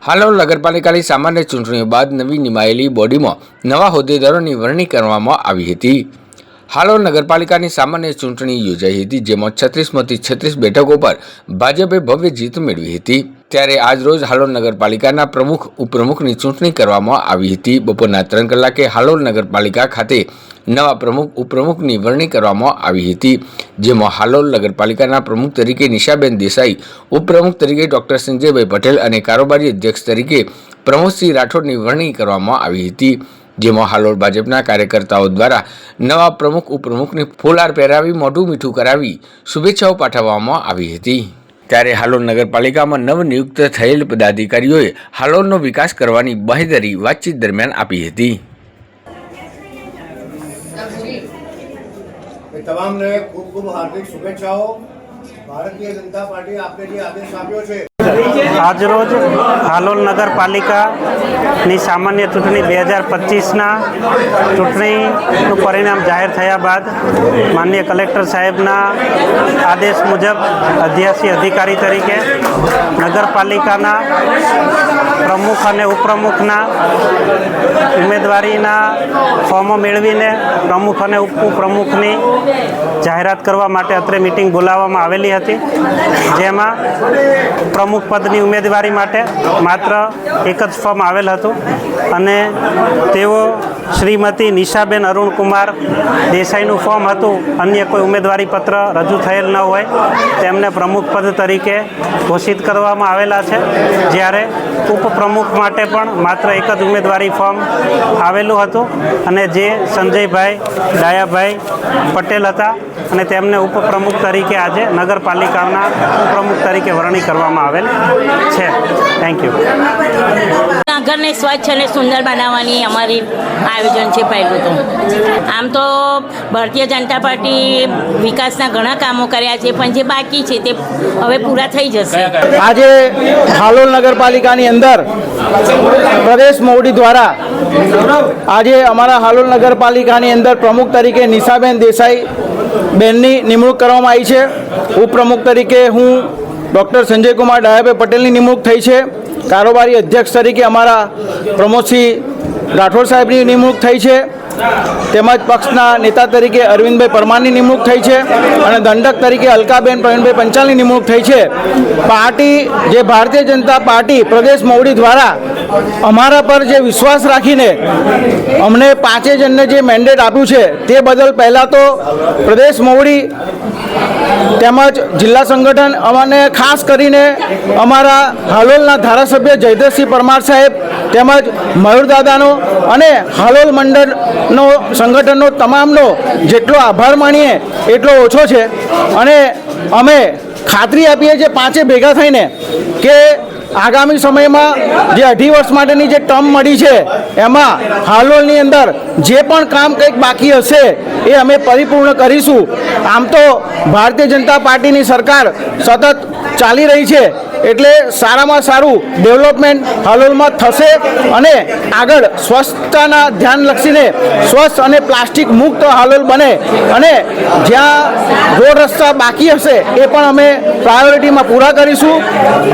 હાલોલ નગરપાલિકાની સામાન્ય ચૂંટણીઓ બાદ નવી નિમાયેલી બોડીમાં નવા હોદ્દેદારોની વરણી કરવામાં આવી હતી। હાલોલ નગરપાલિકાની સામાન્ય ચૂંટણી યોજાઈ હતી, જેમાં 36માંથી 36 બેઠકો પર ભાજપે ભવ્ય જીત મેળવી હતી। ત્યારે આજરોજ હાલોલ નગરપાલિકાના પ્રમુખ ઉપપ્રમુખની ચૂંટણી કરવામાં આવી હતી। બપોરના 3 કલાકે હાલોલ નગરપાલિકા ખાતે નવા પ્રમુખ ઉપપ્રમુખની વરણી કરવામાં આવી હતી, જેમાં હાલોલ નગરપાલિકાના પ્રમુખ તરીકે નિશાબેન દેસાઈ, ઉપપ્રમુખ તરીકે ડોક્ટર સંજયભાઈ પટેલ અને કારોબારી અધ્યક્ષ તરીકે પ્રમોદસિંહ રાઠોડની વરણી કરવામાં આવી હતી। જેમાં હાલોલ ભાજપના કાર્યકર્તાઓ દ્વારા નવા પ્રમુખ ઉપપ્રમુખને ફૂલહાર પહેરાવી મોઢું મીઠું કરાવી શુભેચ્છાઓ પાઠવવામાં આવી હતી। ત્યારે હાલોલ નગરપાલિકામાં નવનિયુક્ત થયેલ પદાધિકારીઓએ હાલોલનો વિકાસ કરવાની બાંહેધરી વાતચીત દરમિયાન આપી હતી। तमाम ने खूब खूब हार्दिक शुभेच्छाओं। भारतीय जनता पार्टी आपने જે આદેશ આપ્યો છે આજરોજ હાલોલ નગરપાલિકાની સામાન્ય ચૂંટણી 2025ના ચૂંટણીનું પરિણામ જાહેર થયા બાદ માનનીય કલેક્ટર સાહેબના આદેશ મુજબ અધ્યાસી અધિકારી તરીકે નગરપાલિકાના પ્રમુખ અને ઉપપ્રમુખના ઉમેદવારીના ફોર્મો મેળવીને પ્રમુખ અને ઉપપ્રમુખની જાહેરાત કરવા માટે અત્રે મિટિંગ બોલાવવામાં આવેલી હતી, જેમાં પ્રમુખ પદની ઉમેદવારી માટે માત્ર એક જ ફોર્મ આવેલ હતું અને તેઓ શ્રીમતી નિશાબેન અરુણકુમાર દેસાઈનું ફોર્મ હતું। અન્ય કોઈ ઉમેદવારી પત્ર રજૂ થયેલ ન હોય તેમને પ્રમુખ પદ તરીકે ઘોષિત કરવામાં આવેલા છે, જ્યારે ઉપપ્રમુખ માટે પણ માત્ર એક જ ઉમેદવારી ફોર્મ આવેલું હતું અને જે સંજયભાઈ ડાયાભાઈ પટેલ હતા અને તેમને ઉપપ્રમુખ તરીકે આજે નગરપાલિકાના ઉપપ્રમુખ તરીકે વરણી કરવામાં આવેલ છે। Thank you. ઘરને સ્વચ્છ અને સુંદર બનાવવાની અમારી આયોજન છે। પહેલું તો આમ તો ભારતીય જનતા પાર્ટી વિકાસના ઘણા કામો કર્યા છે, પણ જે બાકી છે તે હવે પૂરા થઈ જશે। આજે હાલોલ નગરપાલિકાની અંદર પ્રદેશ મોવડી દ્વારા આજે અમારા હાલોલ નગરપાલિકાની અંદર પ્રમુખ તરીકે નિશાબેન દેસાઈ બેનની નિમણૂક કરવામાં આવી છે। ઉપપ્રમુખ તરીકે હું ડૉક્ટર સંજયકુમાર ડાયાભાઈ પટેલની નિમણૂક થઈ છે। કારોબારી અધ્યક્ષ તરીકે અમારા પ્રમોદસિંહ રાઠોડ સાહેબની નિમણૂક થઈ છે, તેમજ પક્ષના નેતા તરીકે અરવિંદભાઈ પરમારની નિમણૂક થઈ છે અને દંડક તરીકે અલકાબેન પ્રવીણભાઈ પંચાલની નિમણૂક થઈ છે। પાર્ટી જે ભારતીય જનતા પાર્ટી પ્રદેશ મોવડી દ્વારા અમારા પર જે વિશ્વાસ રાખીને અમને 5 જણને જે મેન્ડેટ આપ્યું છે તે બદલ પહેલાં તો પ્રદેશ મોવડી તેમજ જિલ્લા સંગઠન અમને ખાસ કરીને અમારા હાલોલના ધારાસભ્ય જયદ્રથસિંહ પરમાર સાહેબ તેમજ મયુરદાદાનો અને હાલોલ મંડળનો સંગઠનનો તમામનો જેટલો આભાર માનીએ એટલો ઓછો છે અને અમે ખાતરી આપીએ છીએ 5 ભેગા થઈને કે આગામી સમયમાં જે 2.5 વર્ષ માટેની જે ટર્મ મળી છે એમાં હાલોલની અંદર જે પણ કામ કંઈક બાકી હશે એ અમે પરિપૂર્ણ કરીશું। આમ તો ભારતીય જનતા પાર્ટીની સરકાર સતત ચાલી રહી છે, એટલે સારામાં સારું ડેવલપમેન્ટ હાલોલમાં થશે અને આગળ સ્વચ્છતાના ધ્યાન લક્ષીને સ્વચ્છ અને પ્લાસ્ટિક મુક્ત હાલોલ બને અને જ્યાં રોડ રસ્તા બાકી હશે એ પણ અમે પ્રાયોરિટીમાં પૂરા કરીશું।